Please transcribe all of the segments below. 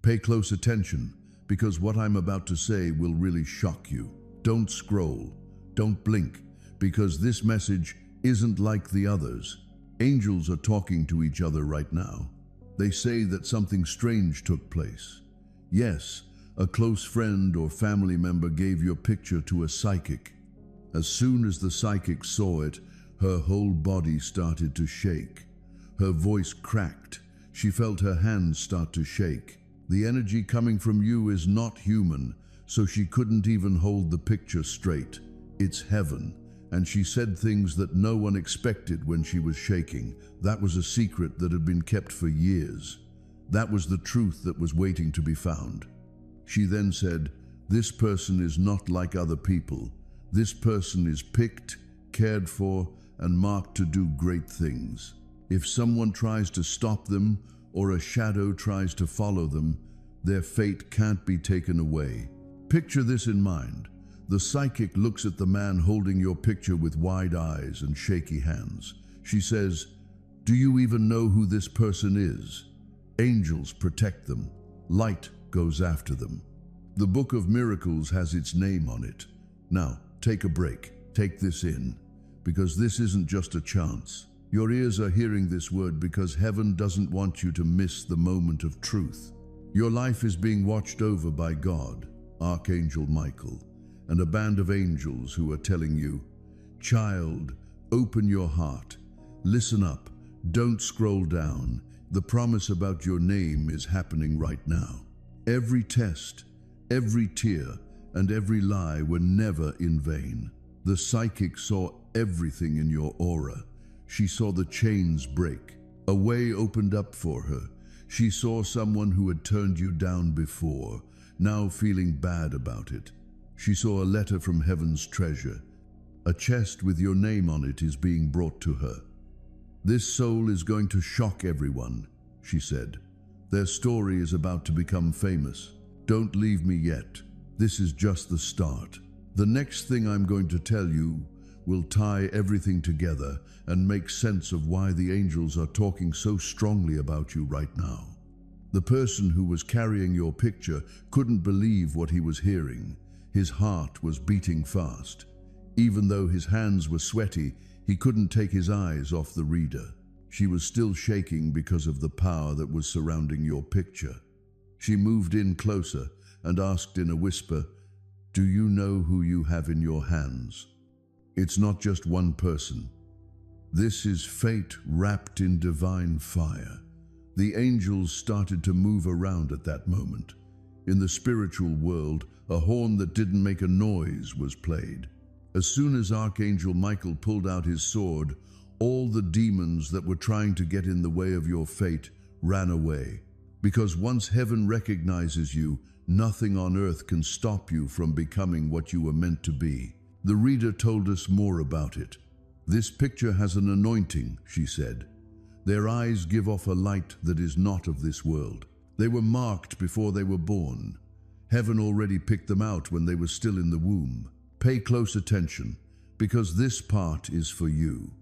Pay close attention, because what I'm about to say will really shock you. Don't scroll, don't blink, because this message isn't like the others. Angels are talking to each other right now. They say that something strange took place. Yes, a close friend or family member gave your picture to a psychic. As soon as the psychic saw it, her whole body started to shake. Her voice cracked. She felt her hands start to shake. The energy coming from you is not human, so she couldn't even hold the picture straight. It's heaven. And she said things that no one expected when she was shaking. That was a secret that had been kept for years. That was the truth that was waiting to be found. She then said, "This person is not like other people. This person is picked, cared for, and marked to do great things. If someone tries to stop them or a shadow tries to follow them, their fate can't be taken away." Picture this in mind. The psychic looks at the man holding your picture with wide eyes and shaky hands. She says, "Do you even know who this person is? Angels protect them. Light goes after them. The Book of Miracles has its name on it." Now, take a break. Take this in, because this isn't just a chance. Your ears are hearing this word because heaven doesn't want you to miss the moment of truth. Your life is being watched over by God, Archangel Michael, and a band of angels who are telling you, "Child, open your heart. Listen up. Don't scroll down. The promise about your name is happening right now." Every test, every tear, and every lie were never in vain. The psychic saw everything in your aura. She saw the chains break. A way opened up for her. She saw someone who had turned you down before, now feeling bad about it. She saw a letter from heaven's treasure. A chest with your name on it is being brought to her. "This soul is going to shock everyone," she said. "Their story is about to become famous. Don't leave me yet. This is just the start. The next thing I'm going to tell you will tie everything together and make sense of why the angels are talking so strongly about you right now." The person who was carrying your picture couldn't believe what he was hearing. His heart was beating fast. Even though his hands were sweaty, he couldn't take his eyes off the reader. She was still shaking because of the power that was surrounding your picture. She moved in closer and asked in a whisper, "Do you know who you have in your hands? It's not just one person. This is fate wrapped in divine fire." The angels started to move around at that moment. In the spiritual world, a horn that didn't make a noise was played. As soon as Archangel Michael pulled out his sword, all the demons that were trying to get in the way of your fate ran away. Because once heaven recognizes you, nothing on earth can stop you from becoming what you were meant to be. The reader told us more about it. "This picture has an anointing," she said. "Their eyes give off a light that is not of this world. They were marked before they were born. Heaven already picked them out when they were still in the womb. Pay close attention, because this part is for you.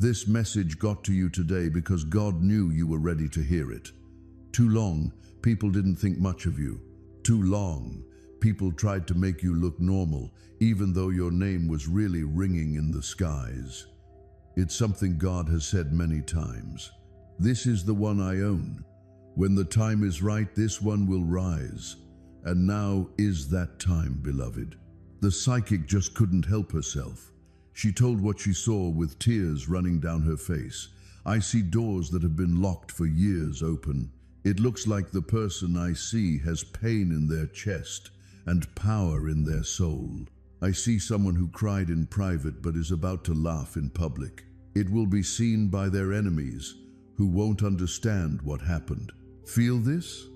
This message got to you today because God knew you were ready to hear it. Too long, people didn't think much of you. Too long, people tried to make you look normal, even though your name was really ringing in the skies. It's something God has said many times. This is the one I own. When the time is right, this one will rise. And now is that time, beloved." The psychic just couldn't help herself. She told what she saw with tears running down her face. "I see doors that have been locked for years open. It looks like the person I see has pain in their chest and power in their soul. I see someone who cried in private but is about to laugh in public. It will be seen by their enemies who won't understand what happened. Feel this?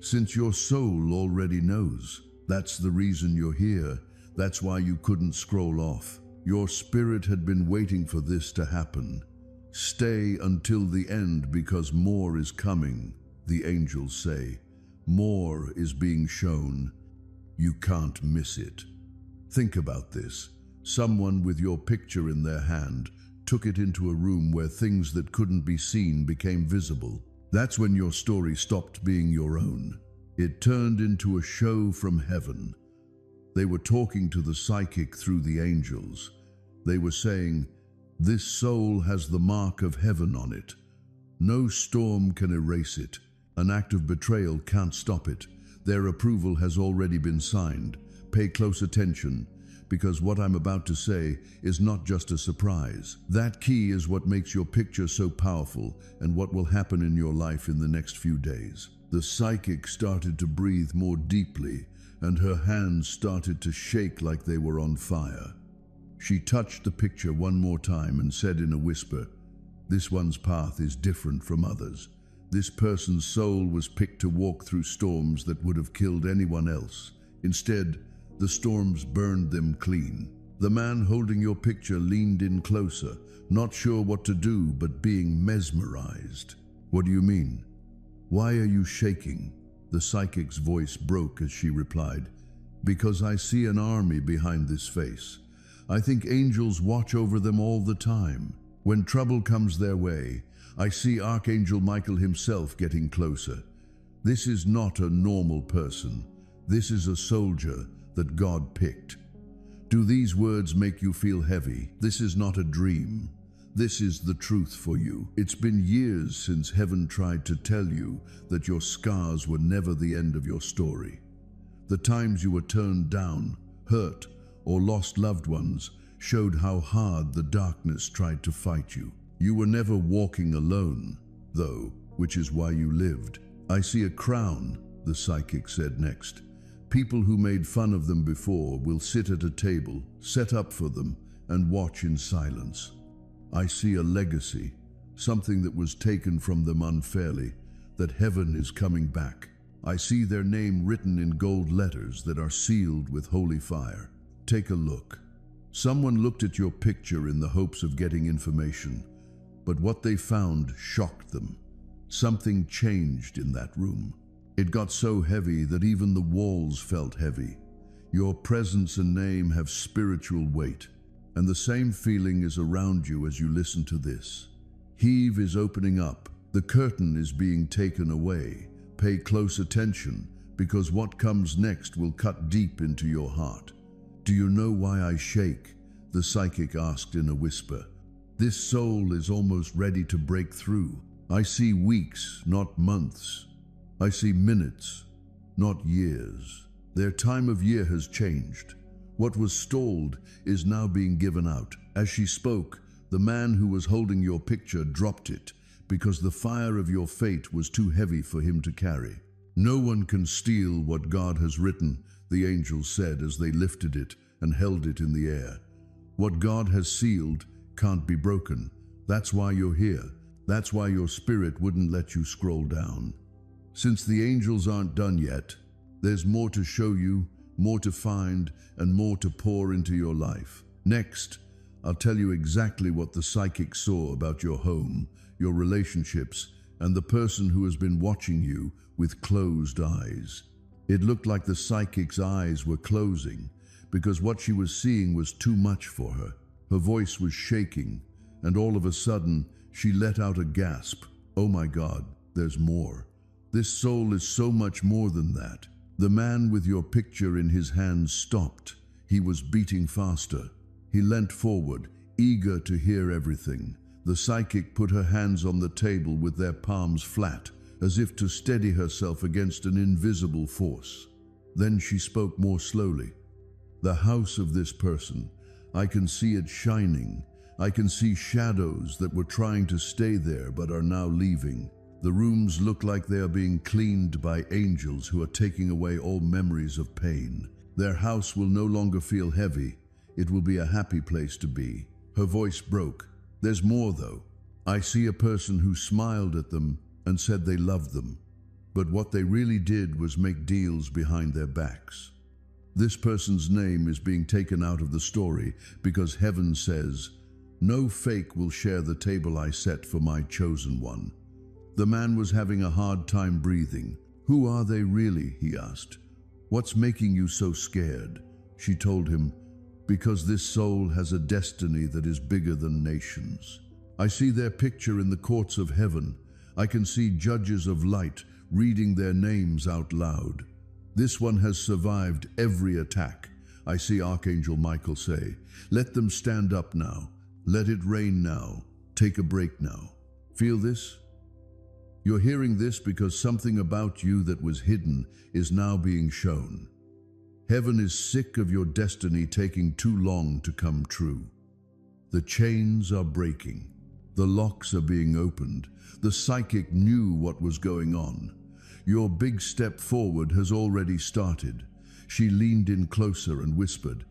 Since your soul already knows. That's the reason you're here. That's why you couldn't scroll off. Your spirit had been waiting for this to happen. Stay until the end because more is coming, the angels say. More is being shown. You can't miss it." Think about this. Someone with your picture in their hand took it into a room where things that couldn't be seen became visible. That's when your story stopped being your own. It turned into a show from heaven. They were talking to the psychic through the angels. They were saying, "This soul has the mark of heaven on it. No storm can erase it. An act of betrayal can't stop it. Their approval has already been signed. Pay close attention, because what I'm about to say is not just a surprise. That key is what makes your picture so powerful and what will happen in your life in the next few days." The psychic started to breathe more deeply, and her hands started to shake like they were on fire. She touched the picture one more time and said in a whisper, "This one's path is different from others. This person's soul was picked to walk through storms that would have killed anyone else. Instead, the storms burned them clean." The man holding your picture leaned in closer, not sure what to do but being mesmerized. "What do you mean? Why are you shaking?" The psychic's voice broke as she replied, "Because I see an army behind this face. I think angels watch over them all the time. When trouble comes their way, I see Archangel Michael himself getting closer. This is not a normal person. This is a soldier that God picked." Do these words make you feel heavy? This is not a dream. This is the truth for you. It's been years since heaven tried to tell you that your scars were never the end of your story. The times you were turned down, hurt, or lost loved ones showed how hard the darkness tried to fight you. You were never walking alone, though, which is why you lived. "I see a crown," the psychic said next. "People who made fun of them before will sit at a table, set up for them, and watch in silence. I see a legacy, something that was taken from them unfairly, that heaven is coming back. I see their name written in gold letters that are sealed with holy fire. Take a look." Someone looked at your picture in the hopes of getting information, but what they found shocked them. Something changed in that room. It got so heavy that even the walls felt heavy. Your presence and name have spiritual weight, and the same feeling is around you as you listen to this. Heave is opening up. The curtain is being taken away. Pay close attention, because what comes next will cut deep into your heart. "Do you know why I shake?" the psychic asked in a whisper. "This soul is almost ready to break through. I see weeks, not months. I see minutes, not years. Their time of year has changed. What was stalled is now being given out." As she spoke, the man who was holding your picture dropped it because the fire of your fate was too heavy for him to carry. "No one can steal what God has written," the angels said as they lifted it and held it in the air. "What God has sealed can't be broken. That's why you're here. That's why your spirit wouldn't let you scroll down. Since the angels aren't done yet, there's more to show you, more to find, and more to pour into your life. Next, I'll tell you exactly what the psychic saw about your home, your relationships, and the person who has been watching you with closed eyes. It looked like the psychic's eyes were closing because what she was seeing was too much for her. Her voice was shaking, and all of a sudden, she let out a gasp. "Oh my God, there's more. This soul is so much more than that." The man with your picture in his hands stopped. He was beating faster. He leant forward, eager to hear everything. The psychic put her hands on the table with their palms flat, as if to steady herself against an invisible force. Then she spoke more slowly. "The house of this person, I can see it shining. I can see shadows that were trying to stay there but are now leaving. The rooms look like they are being cleaned by angels who are taking away all memories of pain. Their house will no longer feel heavy. It will be a happy place to be." Her voice broke. "There's more though. I see a person who smiled at them and said they loved them. But what they really did was make deals behind their backs. This person's name is being taken out of the story because heaven says, 'No fake will share the table I set for my chosen one.'" The man was having a hard time breathing. "Who are they really?" he asked. "What's making you so scared?" She told him, "Because this soul has a destiny that is bigger than nations. I see their picture in the courts of heaven. I can see judges of light reading their names out loud. This one has survived every attack. I see Archangel Michael say, "Let them stand up now. Let it rain now. Take a break now." Feel this? You're hearing this because something about you that was hidden is now being shown. Heaven is sick of your destiny taking too long to come true. The chains are breaking. The locks are being opened. The psychic knew what was going on. Your big step forward has already started. She leaned in closer and whispered,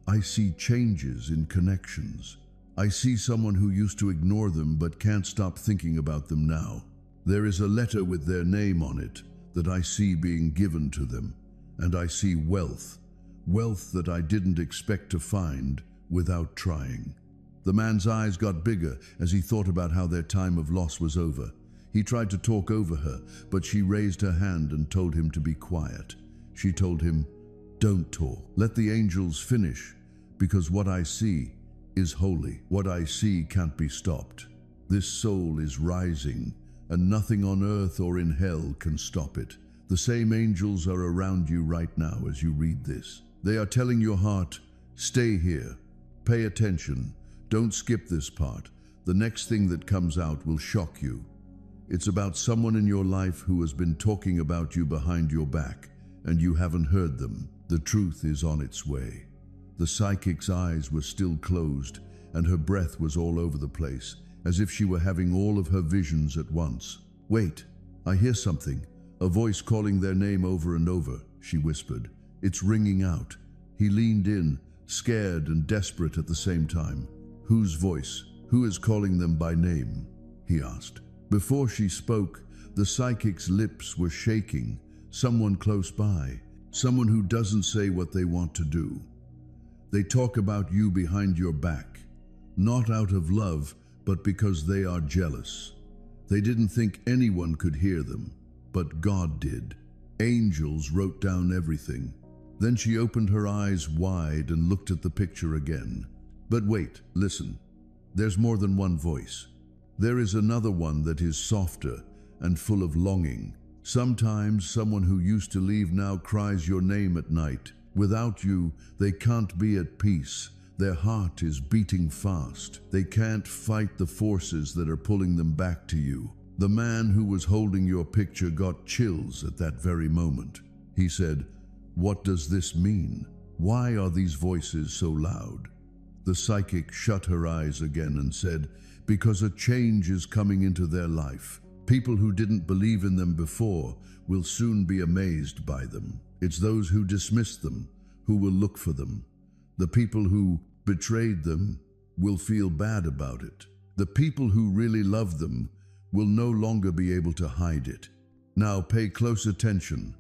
"I see changes in connections. I see someone who used to ignore them but can't stop thinking about them now. There is a letter with their name on it that I see being given to them, and I see wealth that I didn't expect to find without trying." The man's eyes got bigger as he thought about how their time of loss was over. He tried to talk over her, but she raised her hand and told him to be quiet. She told him, "Don't talk. Let the angels finish, because what I see is holy. What I see can't be stopped. This soul is rising, and nothing on earth or in hell can stop it." The same angels are around you right now as you read this. They are telling your heart, "Stay here. Pay attention. Don't skip this part. The next thing that comes out will shock you." It's about someone in your life who has been talking about you behind your back, and you haven't heard them. The truth is on its way. The psychic's eyes were still closed, and her breath was all over the place, as if she were having all of her visions at once. "Wait, I hear something. A voice calling their name over and over," she whispered. "It's ringing out." He leaned in, scared and desperate at the same time. "Whose voice? Who is calling them by name?" he asked. Before she spoke, the psychic's lips were shaking. Someone close by, someone who doesn't say what they want to do. They talk about you behind your back, not out of love, but because they are jealous. They didn't think anyone could hear them, but God did. Angels wrote down everything. Then she opened her eyes wide and looked at the picture again. But wait, listen. There's more than one voice. There is another one that is softer and full of longing. Sometimes someone who used to leave now cries your name at night. Without you, they can't be at peace. Their heart is beating fast. They can't fight the forces that are pulling them back to you. The man who was holding your picture got chills at that very moment. He said, "What does this mean? Why are these voices so loud?" The psychic shut her eyes again and said, "Because a change is coming into their life. People who didn't believe in them before will soon be amazed by them. It's those who dismissed them who will look for them. The people who betrayed them will feel bad about it. The people who really love them will no longer be able to hide it. Now pay close attention.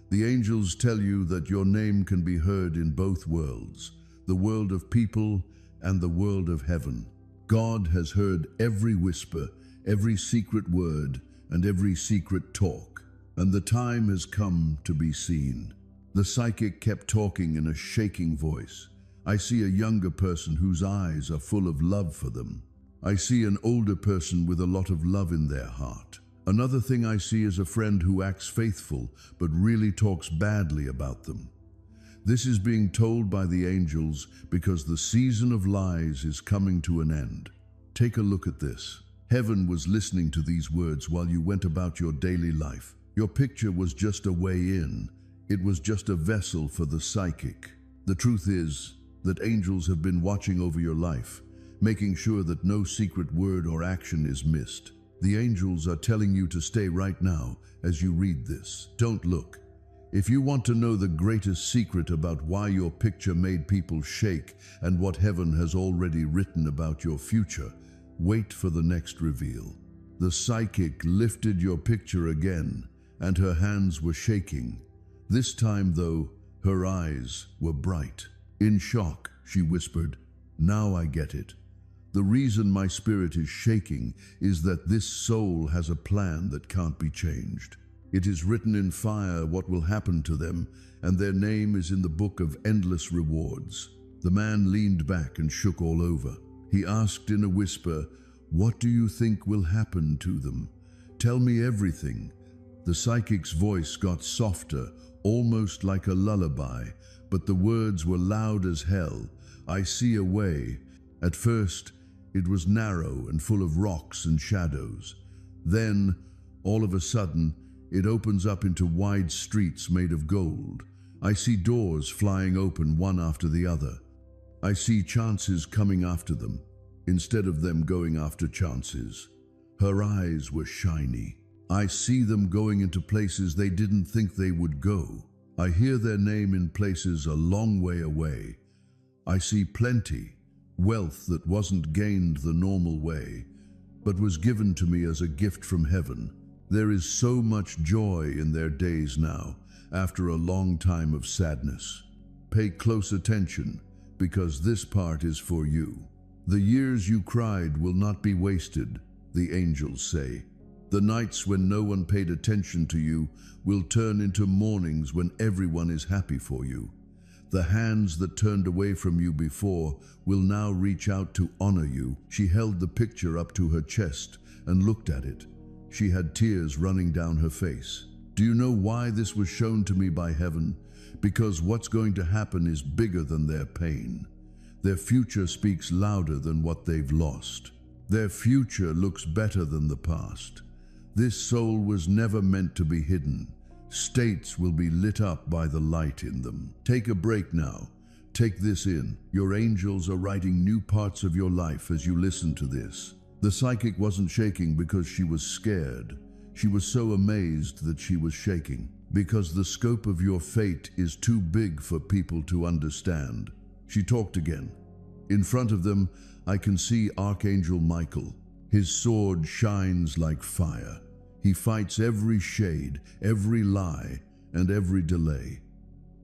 The angels tell you that your name can be heard in both worlds, the world of people and the world of heaven. God has heard every whisper, every secret word, and every secret talk, and the time has come to be seen." The psychic kept talking in a shaking voice. "I see a younger person whose eyes are full of love for them. I see an older person with a lot of love in their heart. Another thing I see is a friend who acts faithful but really talks badly about them. This is being told by the angels because the season of lies is coming to an end. Take a look at this. Heaven was listening to these words while you went about your daily life. Your picture was just a way in. It was just a vessel for the psychic. The truth is that angels have been watching over your life, making sure that no secret word or action is missed. The angels are telling you to stay right now as you read this. Don't look. If you want to know the greatest secret about why your picture made people shake and what heaven has already written about your future, wait for the next reveal. The psychic lifted your picture again, and her hands were shaking. This time, though, her eyes were bright. In shock, she whispered, "Now I get it. The reason my spirit is shaking is that this soul has a plan that can't be changed. It is written in fire what will happen to them, and their name is in the book of endless rewards." The man leaned back and shook all over. He asked in a whisper, "What do you think will happen to them? Tell me everything." The psychic's voice got softer, almost like a lullaby, but the words were loud as hell. I see a way. At first, it was narrow and full of rocks and shadows. Then, all of a sudden, it opens up into wide streets made of gold. I see doors flying open one after the other. I see chances coming after them, instead of them going after chances. Her eyes were shiny. I see them going into places they didn't think they would go. I hear their name in places a long way away. I see plenty, wealth that wasn't gained the normal way, but was given to me as a gift from heaven. There is so much joy in their days now, after a long time of sadness. Pay close attention, because this part is for you. The years you cried will not be wasted, the angels say. The nights when no one paid attention to you will turn into mornings when everyone is happy for you. The hands that turned away from you before will now reach out to honor you. She held the picture up to her chest and looked at it. She had tears running down her face. Do you know why this was shown to me by heaven? Because what's going to happen is bigger than their pain. Their future speaks louder than what they've lost. Their future looks better than the past. This soul was never meant to be hidden. States will be lit up by the light in them. Take a break now. Take this in. Your angels are writing new parts of your life as you listen to this. The psychic wasn't shaking because she was scared. She was so amazed that she was shaking, because the scope of your fate is too big for people to understand. She talked again. In front of them, I can see Archangel Michael. His sword shines like fire. He fights every shade, every lie, and every delay.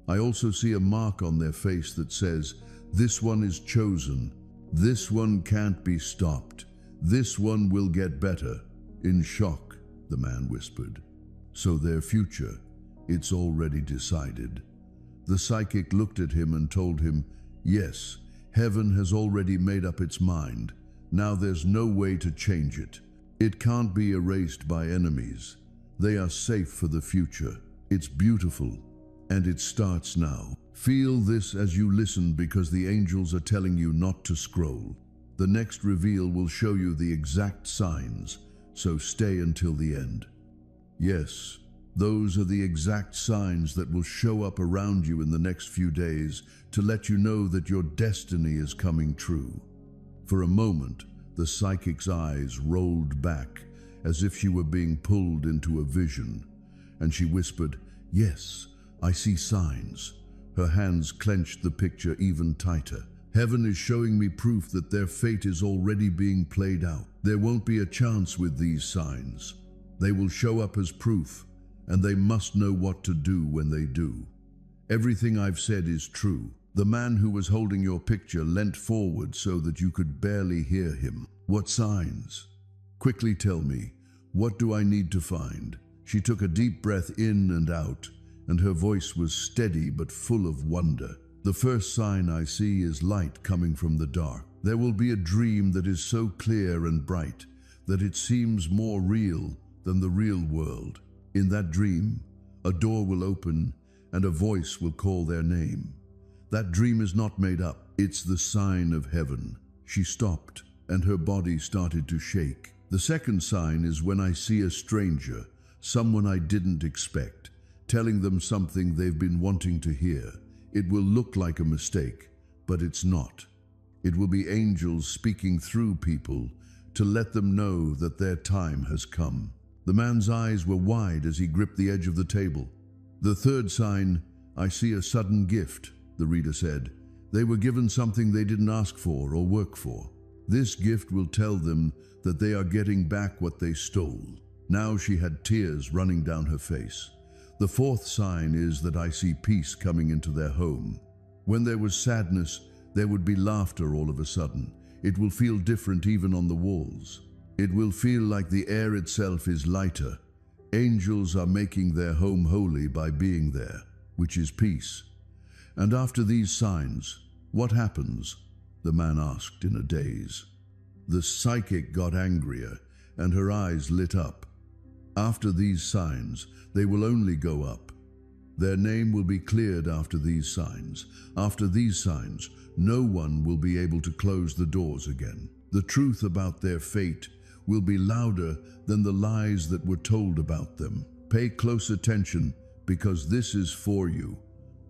I also see a mark on their face that says, "This one is chosen. This one can't be stopped. This one will get better." In shock, the man whispered. So their future, it's already decided. The psychic looked at him and told him, yes, heaven has already made up its mind. Now there's no way to change it. It can't be erased by enemies. They are safe for the future. It's beautiful, and it starts now. Feel this as you listen, because the angels are telling you not to scroll. The next reveal will show you the exact signs, so stay until the end. Yes, those are the exact signs that will show up around you in the next few days to let you know that your destiny is coming true. For a moment, the psychic's eyes rolled back as if she were being pulled into a vision, and she whispered, "Yes, I see signs." Her hands clenched the picture even tighter. Heaven is showing me proof that their fate is already being played out. There won't be a chance with these signs. They will show up as proof, and they must know what to do when they do. Everything I've said is true. The man who was holding your picture leant forward so that you could barely hear him. What signs? Quickly tell me, what do I need to find? She took a deep breath in and out, and her voice was steady but full of wonder. The first sign I see is light coming from the dark. There will be a dream that is so clear and bright that it seems more real than the real world. In that dream, a door will open and a voice will call their name. That dream is not made up. It's the sign of heaven. She stopped, and her body started to shake. The second sign is when I see a stranger, someone I didn't expect, telling them something they've been wanting to hear. It will look like a mistake, but it's not. It will be angels speaking through people to let them know that their time has come. The man's eyes were wide as he gripped the edge of the table. The third sign, I see a sudden gift, the reader said. They were given something they didn't ask for or work for. This gift will tell them that they are getting back what they stole. Now she had tears running down her face. The fourth sign is that I see peace coming into their home. When there was sadness, there would be laughter all of a sudden. It will feel different even on the walls. It will feel like the air itself is lighter. Angels are making their home holy by being there, which is peace. And after these signs, what happens? The man asked in a daze. The psychic got angrier, and her eyes lit up. After these signs, they will only go up. Their name will be cleared after these signs. After these signs, no one will be able to close the doors again. The truth about their fate will be louder than the lies that were told about them. Pay close attention, because this is for you.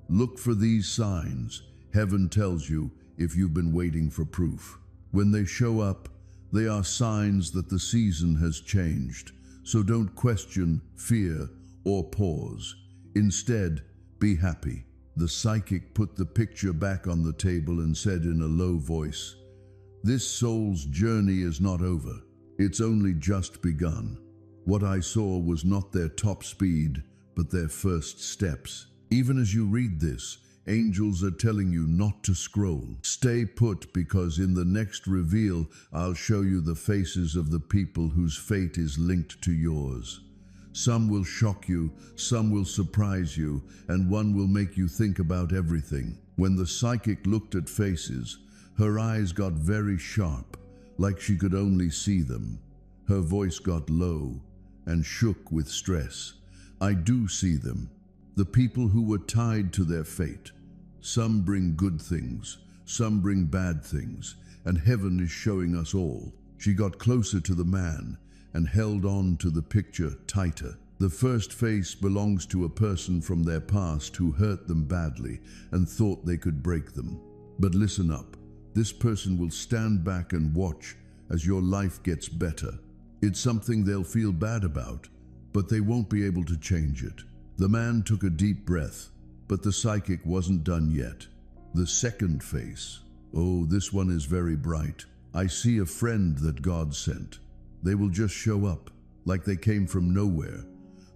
Look for these signs. Heaven tells you if you've been waiting for proof. When they show up, they are signs that the season has changed. So don't question, fear, or pause. Instead, be happy. The psychic put the picture back on the table and said in a low voice, "This soul's journey is not over. It's only just begun. What I saw was not their top speed, but their first steps." Even as you read this, angels are telling you not to scroll. Stay put, because in the next reveal, I'll show you the faces of the people whose fate is linked to yours. Some will shock you, some will surprise you, and one will make you think about everything. When the psychic looked at faces, her eyes got very sharp, like she could only see them. Her voice got low and shook with stress. "I do see them. The people who were tied to their fate. Some bring good things, some bring bad things, and heaven is showing us all." She got closer to the man and held on to the picture tighter. The first face belongs to a person from their past who hurt them badly and thought they could break them. But listen up. This person will stand back and watch as your life gets better. It's something they'll feel bad about, but they won't be able to change it. The man took a deep breath, but the psychic wasn't done yet. The second face. Oh, this one is very bright. "I see a friend that God sent. They will just show up, like they came from nowhere.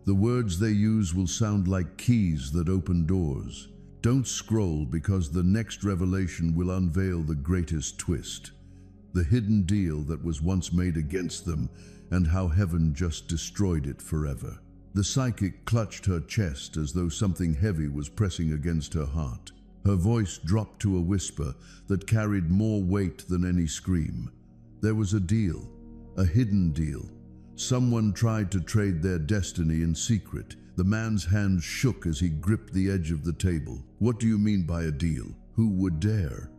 The words they use will sound like keys that open doors. Don't scroll, because the next revelation will unveil the greatest twist. The hidden deal that was once made against them, and how heaven just destroyed it forever." The psychic clutched her chest as though something heavy was pressing against her heart. Her voice dropped to a whisper that carried more weight than any scream. There was a deal, a hidden deal. Someone tried to trade their destiny in secret. The man's hand shook as he gripped the edge of the table. "What do you mean by a deal? Who would dare?"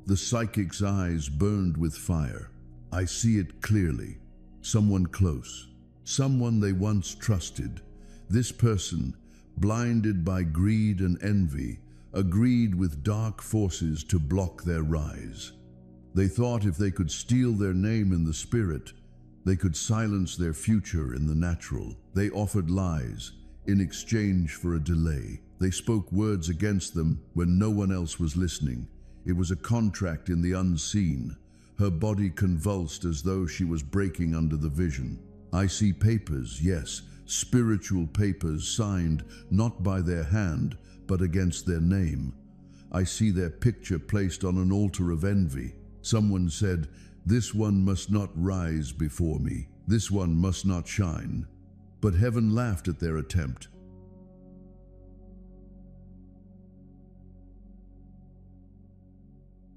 The psychic's eyes burned with fire. "I see it clearly. Someone close. Someone they once trusted. This person, blinded by greed and envy, agreed with dark forces to block their rise. They thought if they could steal their name in the spirit, they could silence their future in the natural. They offered lies in exchange for a delay. They spoke words against them when no one else was listening. It was a contract in the unseen." Her body convulsed as though she was breaking under the vision. "I see papers, yes, spiritual papers signed not by their hand, but against their name. I see their picture placed on an altar of envy. Someone said, 'This one must not rise before me. This one must not shine.' But heaven laughed at their attempt.